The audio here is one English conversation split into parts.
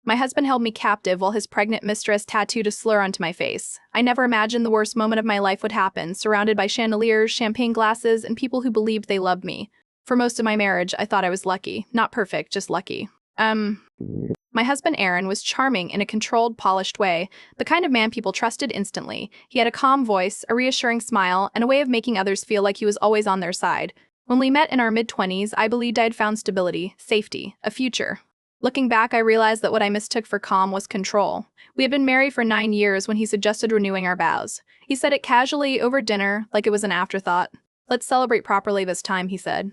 My husband held me captive while his pregnant mistress tattooed a slur onto my face. I never imagined the worst moment of my life would happen, surrounded by chandeliers, champagne glasses, and people who believed they loved me. For most of my marriage, I thought I was lucky. Not perfect, just lucky. My husband Aaron was charming in a controlled, polished way, the kind of man people trusted instantly. He had a calm voice, a reassuring smile, and a way of making others feel like he was always on their side. When we met in our mid-20s, I believed I'd found stability, safety, a future. Looking back, I realized that what I mistook for calm was control. We had been married for 9 years when he suggested renewing our vows. He said it casually over dinner, like it was an afterthought. "Let's celebrate properly this time," he said.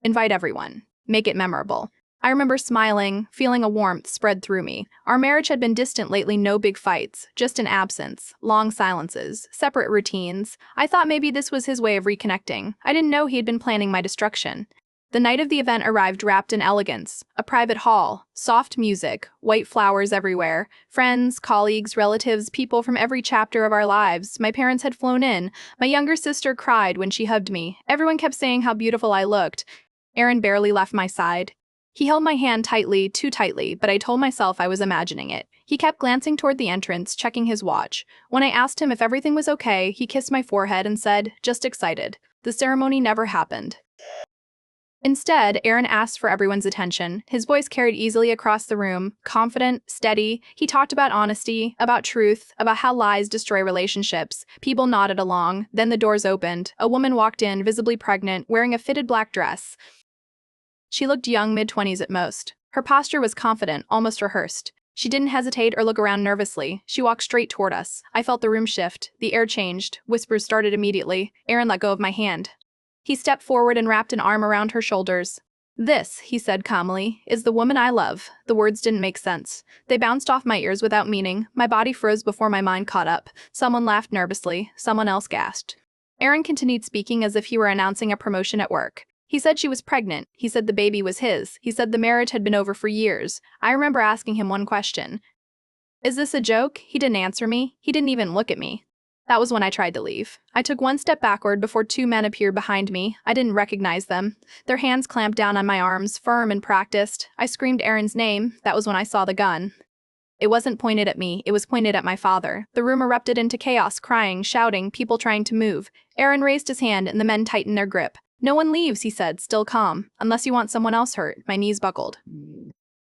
"Invite everyone. Make it memorable." I remember smiling, feeling a warmth spread through me. Our marriage had been distant lately, no big fights, just an absence, long silences, separate routines. I thought maybe this was his way of reconnecting. I didn't know he had been planning my destruction. The night of the event arrived wrapped in elegance. A private hall, soft music, white flowers everywhere. Friends, colleagues, relatives, people from every chapter of our lives. My parents had flown in. My younger sister cried when she hugged me. Everyone kept saying how beautiful I looked. Aaron barely left my side. He held my hand tightly, too tightly, but I told myself I was imagining it. He kept glancing toward the entrance, checking his watch. When I asked him if everything was okay, he kissed my forehead and said, "Just excited." The ceremony never happened. Instead, Aaron asked for everyone's attention. His voice carried easily across the room, confident, steady. He talked about honesty, about truth, about how lies destroy relationships. People nodded along. Then the doors opened. A woman walked in, visibly pregnant, wearing a fitted black dress. She looked young, mid-20s at most. Her posture was confident, almost rehearsed. She didn't hesitate or look around nervously. She walked straight toward us. I felt the room shift. The air changed. Whispers started immediately. Aaron let go of my hand. He stepped forward and wrapped an arm around her shoulders. "This," he said calmly, "is the woman I love." The words didn't make sense. They bounced off my ears without meaning. My body froze before my mind caught up. Someone laughed nervously. Someone else gasped. Aaron continued speaking as if he were announcing a promotion at work. He said she was pregnant. He said the baby was his. He said the marriage had been over for years. I remember asking him one question. "Is this a joke?" He didn't answer me. He didn't even look at me. That was when I tried to leave. I took one step backward before two men appeared behind me. I didn't recognize them. Their hands clamped down on my arms, firm and practiced. I screamed Aaron's name. That was when I saw the gun. It wasn't pointed at me. It was pointed at my father. The room erupted into chaos, crying, shouting, people trying to move. Aaron raised his hand and the men tightened their grip. "No one leaves," he said, still calm. "Unless you want someone else hurt." My knees buckled.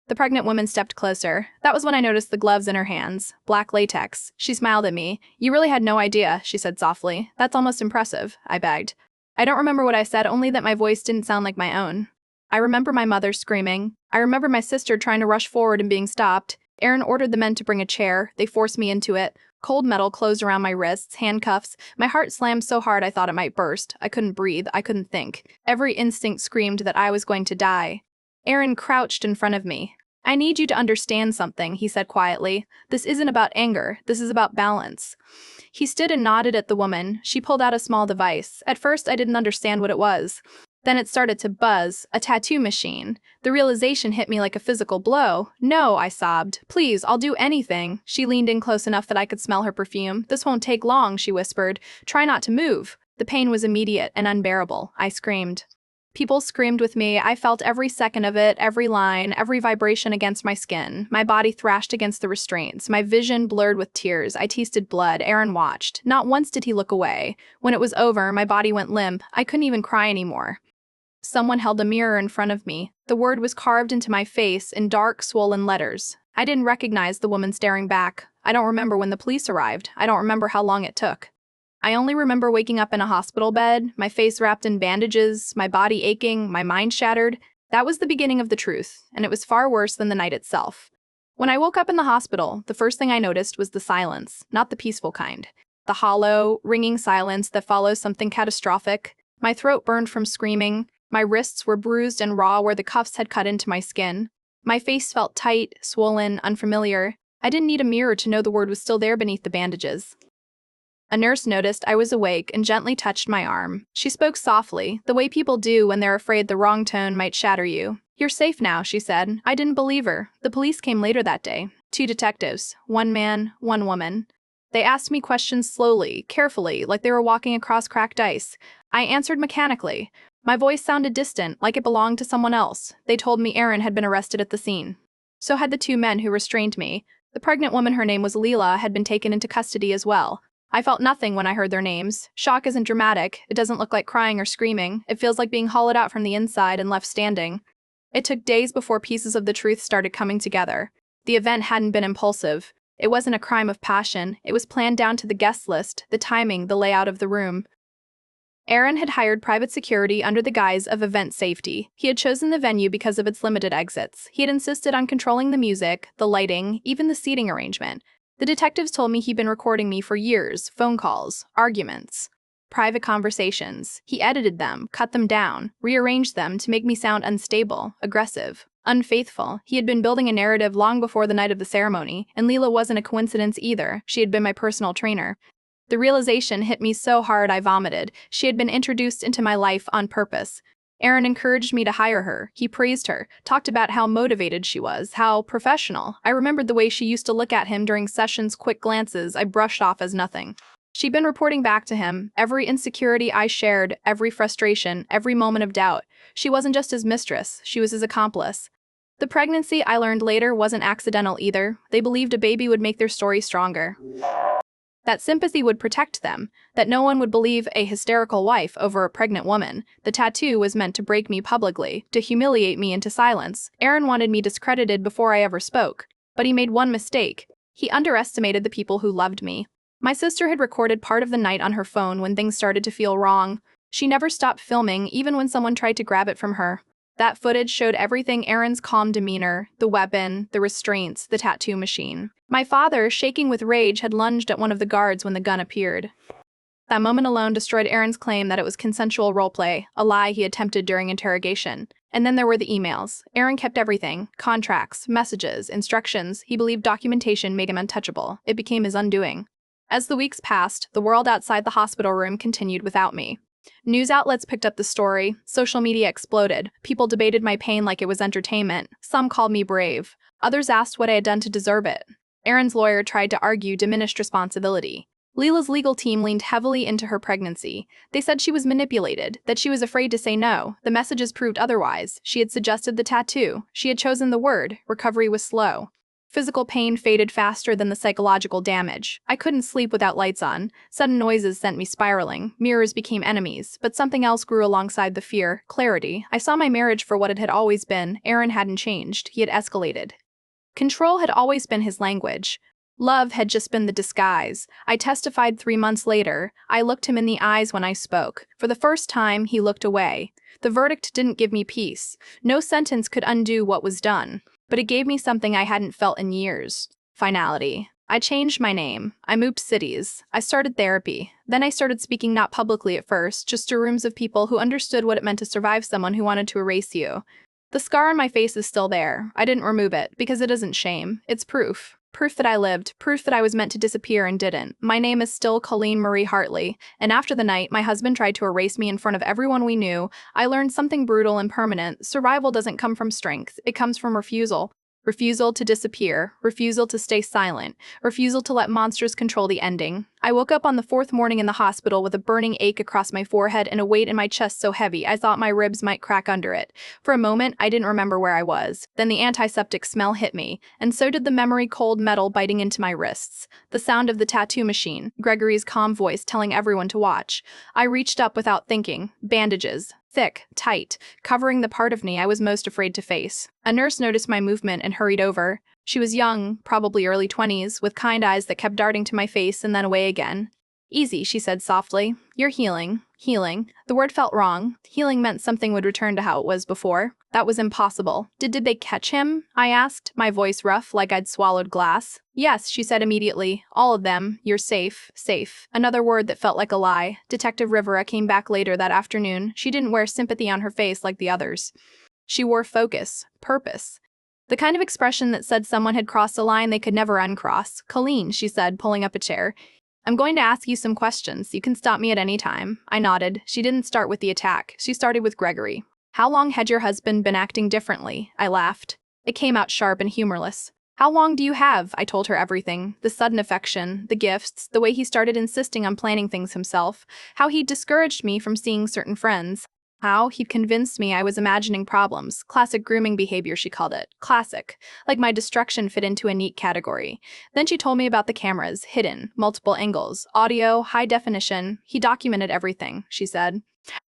The pregnant woman stepped closer. That was when I noticed the gloves in her hands. Black latex. She smiled at me. "You really had no idea," she said softly. "That's almost impressive," I begged. I don't remember what I said, only that my voice didn't sound like my own. I remember my mother screaming. I remember my sister trying to rush forward and being stopped. Aaron ordered the men to bring a chair. They forced me into it. Cold metal closed around my wrists, handcuffs. My heart slammed so hard I thought it might burst. I couldn't breathe. I couldn't think. Every instinct screamed that I was going to die. Aaron crouched in front of me. "I need you to understand something," he said quietly. "This isn't about anger. This is about balance." He stood and nodded at the woman. She pulled out a small device. At first, I didn't understand what it was. Then it started to buzz, a tattoo machine. The realization hit me like a physical blow. "No," I sobbed. "Please, I'll do anything." She leaned in close enough that I could smell her perfume. "This won't take long," she whispered. "Try not to move." The pain was immediate and unbearable. I screamed. People screamed with me. I felt every second of it, every line, every vibration against my skin. My body thrashed against the restraints. My vision blurred with tears. I tasted blood. Aaron watched. Not once did he look away. When it was over, my body went limp. I couldn't even cry anymore. Someone held a mirror in front of me. The word was carved into my face in dark, swollen letters. I didn't recognize the woman staring back. I don't remember when the police arrived. I don't remember how long it took. I only remember waking up in a hospital bed, my face wrapped in bandages, my body aching, my mind shattered. That was the beginning of the truth, and it was far worse than the night itself. When I woke up in the hospital, the first thing I noticed was the silence, not the peaceful kind. The hollow, ringing silence that follows something catastrophic. My throat burned from screaming. My wrists were bruised and raw where the cuffs had cut into my skin. My face felt tight, swollen, unfamiliar. I didn't need a mirror to know the word was still there beneath the bandages. A nurse noticed I was awake and gently touched my arm. She spoke softly, the way people do when they're afraid the wrong tone might shatter you. "You're safe now," she said. I didn't believe her. The police came later that day. 2 detectives, 1 man, 1 woman. They asked me questions slowly, carefully, like they were walking across cracked ice. I answered mechanically. My voice sounded distant, like it belonged to someone else. They told me Aaron had been arrested at the scene. So had the two men who restrained me. The pregnant woman, her name was Leela, had been taken into custody as well. I felt nothing when I heard their names. Shock isn't dramatic. It doesn't look like crying or screaming. It feels like being hollowed out from the inside and left standing. It took days before pieces of the truth started coming together. The event hadn't been impulsive. It wasn't a crime of passion. It was planned down to the guest list, the timing, the layout of the room. Aaron had hired private security under the guise of event safety. He had chosen the venue because of its limited exits. He had insisted on controlling the music, the lighting, even the seating arrangement. The detectives told me he'd been recording me for years, phone calls, arguments, private conversations. He edited them, cut them down, rearranged them to make me sound unstable, aggressive, unfaithful. He had been building a narrative long before the night of the ceremony, and Leela wasn't a coincidence either. She had been my personal trainer. The realization hit me so hard I vomited. She had been introduced into my life on purpose. Aaron encouraged me to hire her. He praised her, talked about how motivated she was, how professional. I remembered the way she used to look at him during sessions, quick glances I brushed off as nothing. She'd been reporting back to him, every insecurity I shared, every frustration, every moment of doubt. She wasn't just his mistress, she was his accomplice. The pregnancy, I learned later, wasn't accidental either. They believed a baby would make their story stronger. That sympathy would protect them, that no one would believe a hysterical wife over a pregnant woman. The tattoo was meant to break me publicly, to humiliate me into silence. Aaron wanted me discredited before I ever spoke. But he made one mistake. He underestimated the people who loved me. My sister had recorded part of the night on her phone when things started to feel wrong. She never stopped filming, even when someone tried to grab it from her. That footage showed everything: Aaron's calm demeanor, the weapon, the restraints, the tattoo machine. My father, shaking with rage, had lunged at one of the guards when the gun appeared. That moment alone destroyed Aaron's claim that it was consensual roleplay, a lie he attempted during interrogation. And then there were the emails. Aaron kept everything: contracts, messages, instructions. He believed documentation made him untouchable. It became his undoing. As the weeks passed, the world outside the hospital room continued without me. News outlets picked up the story. Social media exploded. People debated my pain like it was entertainment. Some called me brave. Others asked what I had done to deserve it. Aaron's lawyer tried to argue diminished responsibility. Leela's legal team leaned heavily into her pregnancy. They said she was manipulated, that she was afraid to say no. The messages proved otherwise. She had suggested the tattoo. She had chosen the word. Recovery was slow. Physical pain faded faster than the psychological damage. I couldn't sleep without lights on. Sudden noises sent me spiraling. Mirrors became enemies. But something else grew alongside the fear: clarity. I saw my marriage for what it had always been. Aaron hadn't changed. He had escalated. Control had always been his language. Love had just been the disguise. I testified 3 months later. I looked him in the eyes when I spoke. For the first time, he looked away. The verdict didn't give me peace. No sentence could undo what was done. But it gave me something I hadn't felt in years: finality. I changed my name. I moved cities. I started therapy. Then I started speaking, not publicly at first, just to rooms of people who understood what it meant to survive someone who wanted to erase you. The scar on my face is still there. I didn't remove it, because it isn't shame. It's proof. Proof that I lived. Proof that I was meant to disappear and didn't. My name is still Colleen Marie Hartley, and after the night my husband tried to erase me in front of everyone we knew, I learned something brutal and permanent. Survival doesn't come from strength. It comes from refusal. Refusal to disappear, refusal to stay silent, refusal to let monsters control the ending. I woke up on the 4th morning in the hospital with a burning ache across my forehead and a weight in my chest so heavy I thought my ribs might crack under it. For a moment, I didn't remember where I was. Then the antiseptic smell hit me, and so did the memory: cold metal biting into my wrists. The sound of the tattoo machine, Gregory's calm voice telling everyone to watch. I reached up without thinking. Bandages. Thick, tight, covering the part of me I was most afraid to face. A nurse noticed my movement and hurried over. She was young, probably early 20s, with kind eyes that kept darting to my face and then away again. "Easy," she said softly. "You're healing." Healing. The word felt wrong. Healing meant something would return to how it was before. That was impossible. Did they catch him?" I asked, my voice rough, like I'd swallowed glass. "Yes," she said immediately. "All of them. You're safe." Safe. Another word that felt like a lie. Detective Rivera came back later that afternoon. She didn't wear sympathy on her face like the others. She wore focus, purpose. The kind of expression that said someone had crossed a line they could never uncross. "Colleen," she said, pulling up a chair, "I'm going to ask you some questions. You can stop me at any time." I nodded. She didn't start with the attack. She started with Gregory. "How long had your husband been acting differently?" I laughed. It came out sharp and humorless. "How long do you have?" I told her everything. The sudden affection, the gifts, the way he started insisting on planning things himself, how he discouraged me from seeing certain friends. How? He'd convinced me I was imagining problems. Classic grooming behavior, she called it. Classic. Like my destruction fit into a neat category. Then she told me about the cameras, hidden, multiple angles, audio, high definition. He documented everything, she said,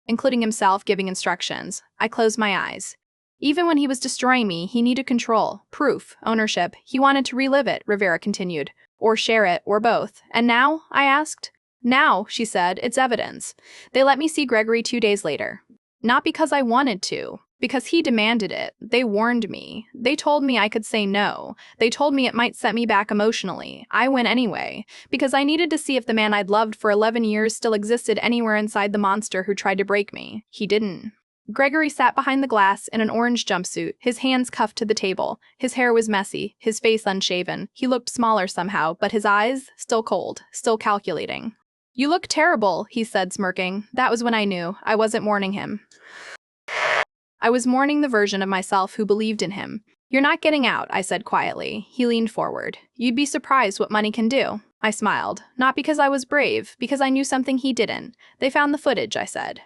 including himself giving instructions. I closed my eyes. Even when he was destroying me, he needed control, proof, ownership. He wanted to relive it, Rivera continued. Or share it, or both. And now? I asked. Now, she said, it's evidence. They let me see Gregory 2 days later. Not because I wanted to, because he demanded it. They warned me. They told me I could say no. They told me it might set me back emotionally. I went anyway, because I needed to see if the man I'd loved for 11 years still existed anywhere inside the monster who tried to break me. He didn't. Gregory sat behind the glass in an orange jumpsuit, his hands cuffed to the table. His hair was messy, his face unshaven. He looked smaller somehow, but his eyes, still cold, still calculating. You look terrible, he said, smirking. That was when I knew. I wasn't mourning him. I was mourning the version of myself who believed in him. You're not getting out, I said quietly. He leaned forward. You'd be surprised what money can do. I smiled. Not because I was brave, because I knew something he didn't. They found the footage, I said.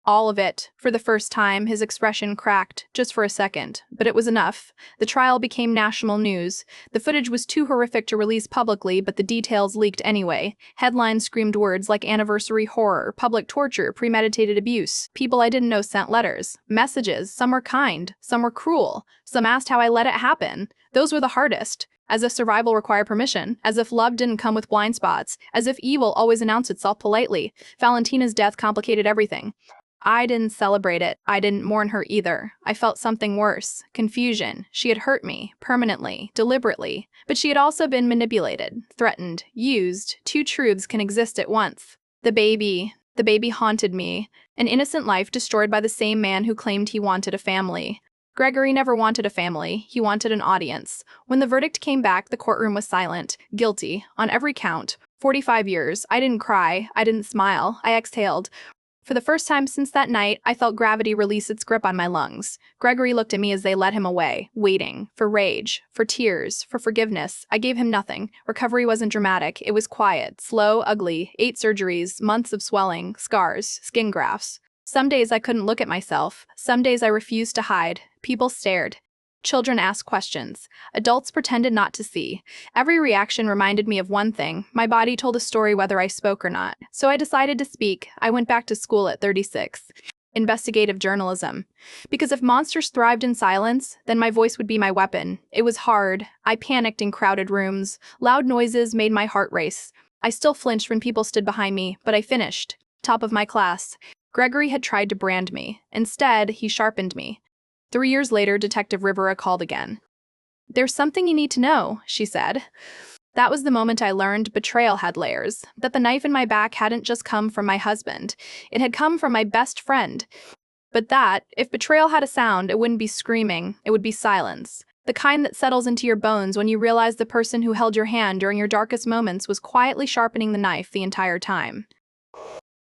All of it. For the first time, his expression cracked, just for a second. But it was enough. The trial became national news. The footage was too horrific to release publicly, but the details leaked anyway. Headlines screamed words like anniversary horror, public torture, premeditated abuse. People I didn't know sent letters, messages. Some were kind, some were cruel. Some asked how I let it happen. Those were the hardest. As if survival required permission, as if love didn't come with blind spots, as if evil always announced itself politely. Valentina's death complicated everything. I didn't celebrate it. I didn't mourn her either. I felt something worse. Confusion. She had hurt me, permanently, deliberately. But she had also been manipulated, threatened, used. Two truths can exist at once. The baby haunted me. An innocent life destroyed by the same man who claimed he wanted a family. Gregory never wanted a family. He wanted an audience. When the verdict came back, the courtroom was silent. Guilty. On every count. 45 years. I didn't cry. I didn't smile. I exhaled. For the first time since that night, I felt gravity release its grip on my lungs. Gregory looked at me as they led him away, waiting, for rage, for tears, for forgiveness. I gave him nothing. Recovery wasn't dramatic. It was quiet, slow, ugly, 8 surgeries, months of swelling, scars, skin grafts. Some days I couldn't look at myself. Some days I refused to hide. People stared. Children asked questions. Adults pretended not to see. Every reaction reminded me of one thing. My body told a story whether I spoke or not. So I decided to speak. I went back to school at 36. Investigative journalism. Because if monsters thrived in silence, then my voice would be my weapon. It was hard. I panicked in crowded rooms. Loud noises made my heart race. I still flinched when people stood behind me, but I finished. Top of my class. Gregory had tried to brand me. Instead, he sharpened me. 3 years later, Detective Rivera called again. There's something you need to know, she said. That was the moment I learned betrayal had layers, that the knife in my back hadn't just come from my husband. It had come from my best friend. But that, if betrayal had a sound, it wouldn't be screaming, it would be silence. The kind that settles into your bones when you realize the person who held your hand during your darkest moments was quietly sharpening the knife the entire time.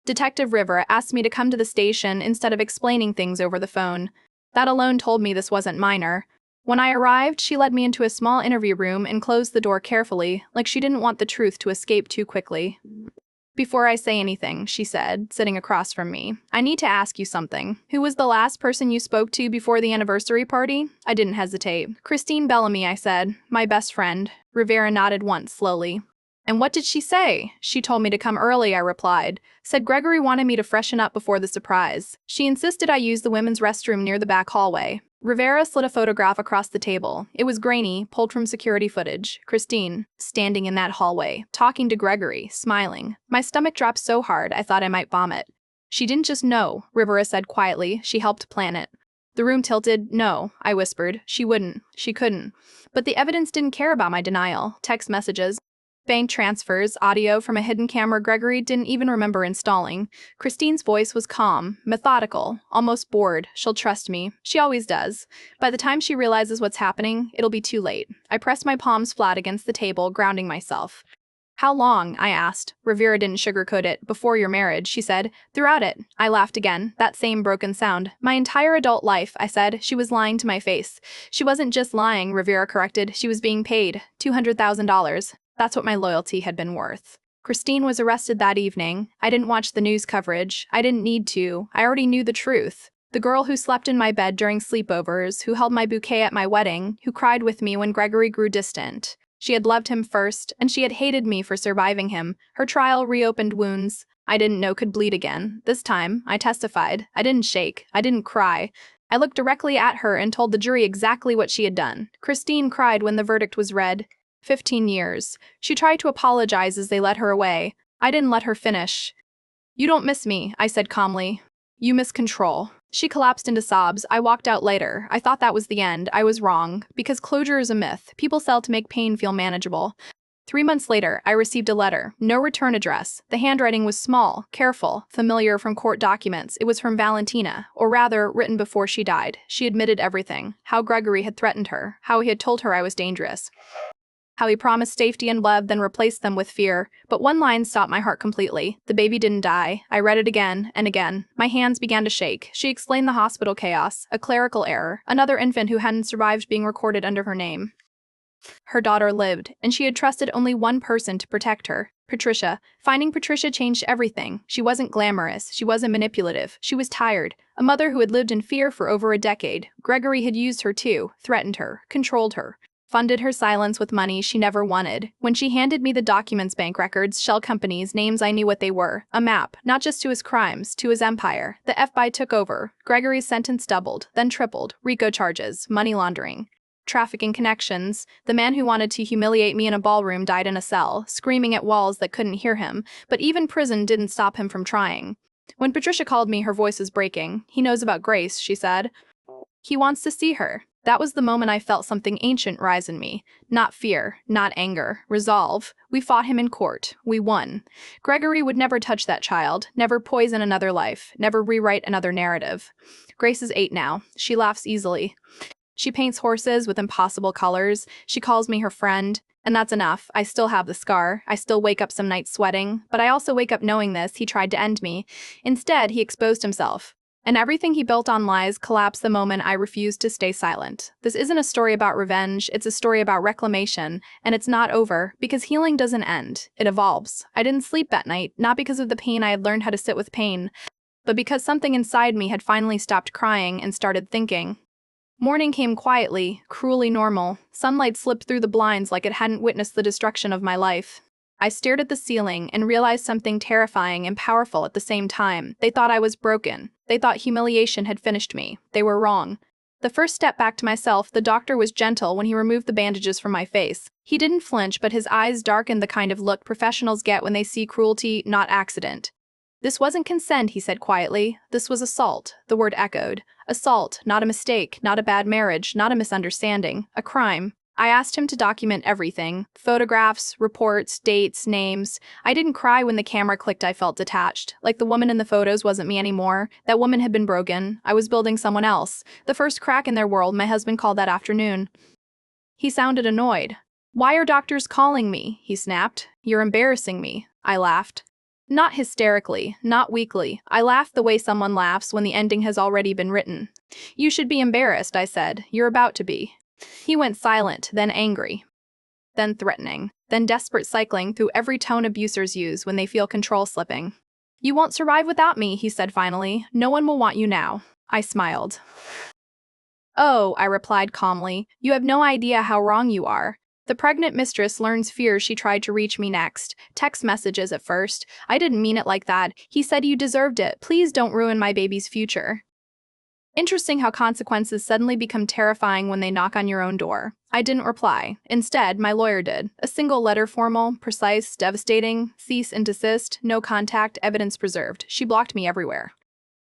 Detective Rivera asked me to come to the station instead of explaining things over the phone. That alone told me this wasn't minor. When I arrived, she led me into a small interview room and closed the door carefully, like she didn't want the truth to escape too quickly. Before I say anything, she said, sitting across from me, I need to ask you something. Who was the last person you spoke to before the anniversary party? I didn't hesitate. Christine Bellamy, I said. My best friend. Rivera nodded once, slowly. And what did she say? She told me to come early, I replied. Said Gregory wanted me to freshen up before the surprise. She insisted I use the women's restroom near the back hallway. Rivera slid a photograph across the table. It was grainy, pulled from security footage. Christine, standing in that hallway, talking to Gregory, smiling. My stomach dropped so hard I thought I might vomit. She didn't just know, Rivera said quietly. She helped plan it. The room tilted. No, I whispered. She wouldn't. She couldn't. But the evidence didn't care about my denial. Text messages. Bank transfers, audio from a hidden camera Gregory didn't even remember installing. Christine's voice was calm, methodical, almost bored. She'll trust me. She always does. By the time she realizes what's happening, it'll be too late. I pressed my palms flat against the table, grounding myself. How long? I asked. Rivera didn't sugarcoat it. Before your marriage, she said. Throughout it. I laughed again. That same broken sound. My entire adult life, I said. She was lying to my face. She wasn't just lying, Rivera corrected. She was being paid. $200,000. That's what my loyalty had been worth. Christine was arrested that evening. I didn't watch the news coverage. I didn't need to. I already knew the truth. The girl who slept in my bed during sleepovers, who held my bouquet at my wedding, who cried with me when Gregory grew distant. She had loved him first, and she had hated me for surviving him. Her trial reopened wounds I didn't know could bleed again. This time, I testified. I didn't shake. I didn't cry. I looked directly at her and told the jury exactly what she had done. Christine cried when the verdict was read. 15 years. She tried to apologize as they led her away. I didn't let her finish. "You don't miss me," I said calmly. "You miss control." She collapsed into sobs. I walked out later. I thought that was the end. I was wrong. Because closure is a myth. People sell to make pain feel manageable. 3 months later, I received a letter. No return address. The handwriting was small, careful, familiar from court documents. It was from Valentina, or rather, written before she died. She admitted everything. How Gregory had threatened her. How he had told her I was dangerous. How he promised safety and love, then replaced them with fear. But one line stopped my heart completely. The baby didn't die. I read it again and again. My hands began to shake. She explained the hospital chaos, a clerical error, another infant who hadn't survived being recorded under her name. Her daughter lived, and she had trusted only one person to protect her, Patricia. Finding Patricia changed everything. She wasn't glamorous. She wasn't manipulative. She was tired. A mother who had lived in fear for over a decade. Gregory had used her too, threatened her, controlled her. Funded her silence with money she never wanted. When she handed me the documents, bank records, shell companies, names, I knew what they were. A map, not just to his crimes, to his empire. The FBI took over. Gregory's sentence doubled, then tripled. RICO charges, money laundering, trafficking connections. The man who wanted to humiliate me in a ballroom died in a cell, screaming at walls that couldn't hear him, but even prison didn't stop him from trying. When Patricia called me, her voice was breaking. "He knows about Grace," she said. "He wants to see her." That was the moment I felt something ancient rise in me. Not fear, not anger, resolve. We fought him in court. We won. Gregory would never touch that child, never poison another life, never rewrite another narrative. Grace is 8 now. She laughs easily. She paints horses with impossible colors. She calls me her friend. And that's enough. I still have the scar. I still wake up some nights sweating. But I also wake up knowing this. He tried to end me. Instead, he exposed himself. And everything he built on lies collapsed the moment I refused to stay silent. This isn't a story about revenge, it's a story about reclamation, and it's not over, because healing doesn't end, it evolves. I didn't sleep that night, not because of the pain. I had learned how to sit with pain, but because something inside me had finally stopped crying and started thinking. Morning came quietly, cruelly normal. Sunlight slipped through the blinds like it hadn't witnessed the destruction of my life. I stared at the ceiling and realized something terrifying and powerful at the same time. They thought I was broken. They thought humiliation had finished me. They were wrong. The first step back to myself, the doctor was gentle when he removed the bandages from my face. He didn't flinch, but his eyes darkened, the kind of look professionals get when they see cruelty, not accident. "This wasn't consent," he said quietly. "This was assault." The word echoed. Assault, not a mistake, not a bad marriage, not a misunderstanding, a crime. I asked him to document everything. Photographs, reports, dates, names. I didn't cry when the camera clicked. I felt detached. Like the woman in the photos wasn't me anymore. That woman had been broken. I was building someone else. The first crack in their world, my husband called that afternoon. He sounded annoyed. "Why are doctors calling me?" he snapped. "You're embarrassing me." I laughed. Not hysterically, not weakly. I laughed the way someone laughs when the ending has already been written. "You should be embarrassed," I said. "You're about to be." He went silent, then angry, then threatening, then desperate, cycling through every tone abusers use when they feel control slipping. "You won't survive without me," he said finally. "No one will want you now." I smiled. "Oh," I replied calmly, "you have no idea how wrong you are. The pregnant mistress learns fear. She tried to reach me next. Text messages at first. I didn't mean it like that. He said you deserved it. Please don't ruin my baby's future." Interesting how consequences suddenly become terrifying when they knock on your own door. I didn't reply. Instead, my lawyer did. A single letter, formal, precise, devastating, cease and desist, no contact, evidence preserved. She blocked me everywhere.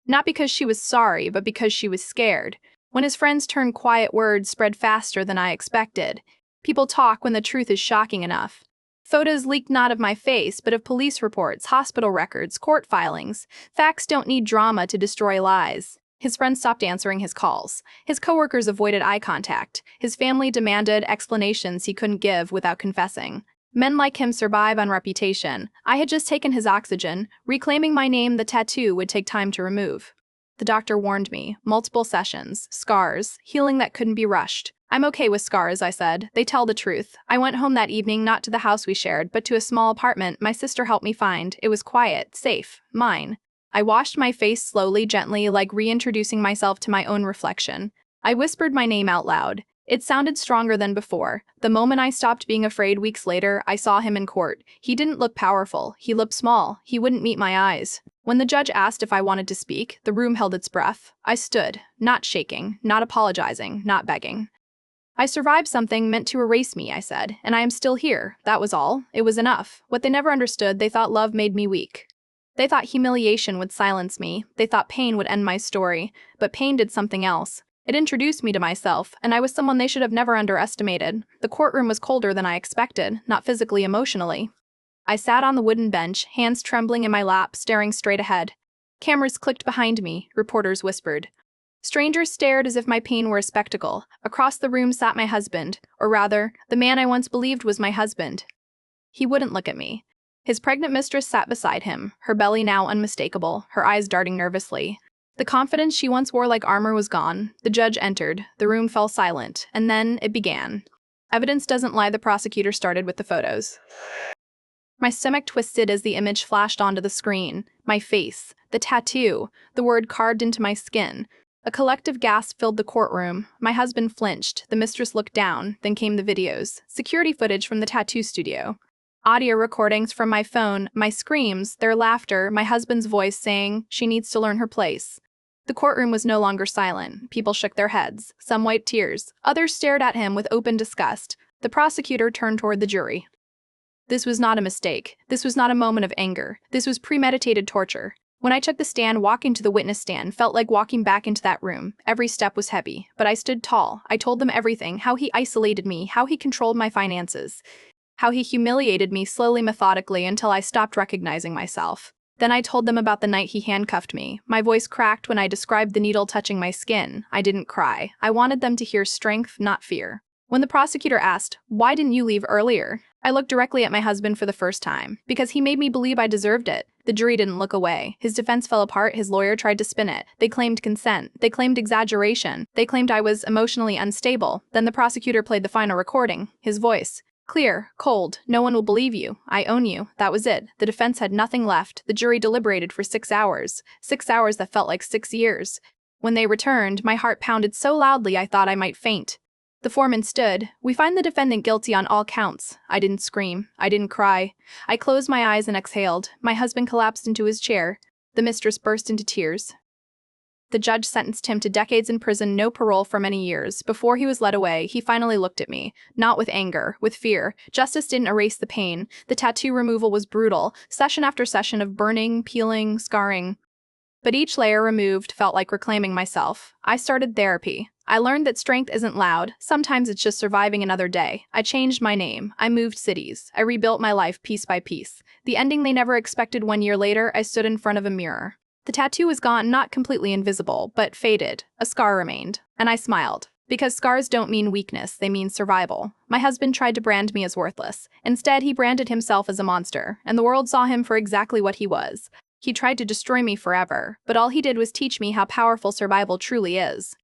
Not because she was sorry, but because she was scared. When his friends turned, quiet words spread faster than I expected. People talk when the truth is shocking enough. Photos leaked not of my face, but of police reports, hospital records, court filings. Facts don't need drama to destroy lies. His friends stopped answering his calls. His coworkers avoided eye contact. His family demanded explanations he couldn't give without confessing. Men like him survive on reputation. I had just taken his oxygen. Reclaiming my name, the tattoo, would take time to remove. The doctor warned me. Multiple sessions, scars, healing that couldn't be rushed. I'm okay with scars, I said. They tell the truth. I went home that evening not to the house we shared, but to a small apartment my sister helped me find. It was quiet, safe, mine. I washed my face slowly, gently, like reintroducing myself to my own reflection. I whispered my name out loud. It sounded stronger than before. The moment I stopped being afraid weeks later, I saw him in court. He didn't look powerful. He looked small. He wouldn't meet my eyes. When the judge asked if I wanted to speak, the room held its breath. I stood, not shaking, not apologizing, not begging. I survived something meant to erase me, I said, and I am still here. That was all. It was enough. What they never understood, they thought love made me weak. They thought humiliation would silence me. They thought pain would end my story. But pain did something else. It introduced me to myself, and I was someone they should have never underestimated. The courtroom was colder than I expected, not physically, emotionally. I sat on the wooden bench, hands trembling in my lap, staring straight ahead. Cameras clicked behind me, reporters whispered. Strangers stared as if my pain were a spectacle. Across the room sat my husband, or rather, the man I once believed was my husband. He wouldn't look at me. His pregnant mistress sat beside him, her belly now unmistakable, her eyes darting nervously. The confidence she once wore like armor was gone. The judge entered. The room fell silent, and then it began. Evidence doesn't lie, the prosecutor started with the photos. My stomach twisted as the image flashed onto the screen. My face, the tattoo, the word carved into my skin. A collective gasp filled the courtroom. My husband flinched. The mistress looked down. Then came the videos. Security footage from the tattoo studio. Audio recordings from my phone, my screams, their laughter, my husband's voice saying, "She needs to learn her place." The courtroom was no longer silent. People shook their heads. Some wiped tears. Others stared at him with open disgust. The prosecutor turned toward the jury. This was not a mistake. This was not a moment of anger. This was premeditated torture. When I took the stand, walking to the witness stand felt like walking back into that room. Every step was heavy, but I stood tall. I told them everything, how he isolated me, how he controlled my finances, how he humiliated me slowly, methodically, until I stopped recognizing myself. Then I told them about the night he handcuffed me. My voice cracked when I described the needle touching my skin. I didn't cry. I wanted them to hear strength, not fear. When the prosecutor asked, "Why didn't you leave earlier?" I looked directly at my husband for the first time. Because he made me believe I deserved it. The jury didn't look away. His defense fell apart. His lawyer tried to spin it. They claimed consent. They claimed exaggeration. They claimed I was emotionally unstable. Then the prosecutor played the final recording. His voice. Clear, cold, no one will believe you. I own you. That was it. The defense had nothing left. The jury deliberated for 6 hours. 6 hours that felt like 6 years. When they returned, my heart pounded so loudly I thought I might faint. The foreman stood. "We find the defendant guilty on all counts." I didn't scream. I didn't cry. I closed my eyes and exhaled. My husband collapsed into his chair. The mistress burst into tears. The judge sentenced him to decades in prison, no parole for many years. Before he was led away, he finally looked at me. Not with anger, with fear. Justice didn't erase the pain. The tattoo removal was brutal. Session after session of burning, peeling, scarring. But each layer removed felt like reclaiming myself. I started therapy. I learned that strength isn't loud. Sometimes it's just surviving another day. I changed my name. I moved cities. I rebuilt my life piece by piece. The ending they never expected. 1 year later, I stood in front of a mirror. The tattoo was gone, not completely invisible, but faded. A scar remained. And I smiled. Because scars don't mean weakness, they mean survival. My husband tried to brand me as worthless. Instead, he branded himself as a monster, and the world saw him for exactly what he was. He tried to destroy me forever, but all he did was teach me how powerful survival truly is.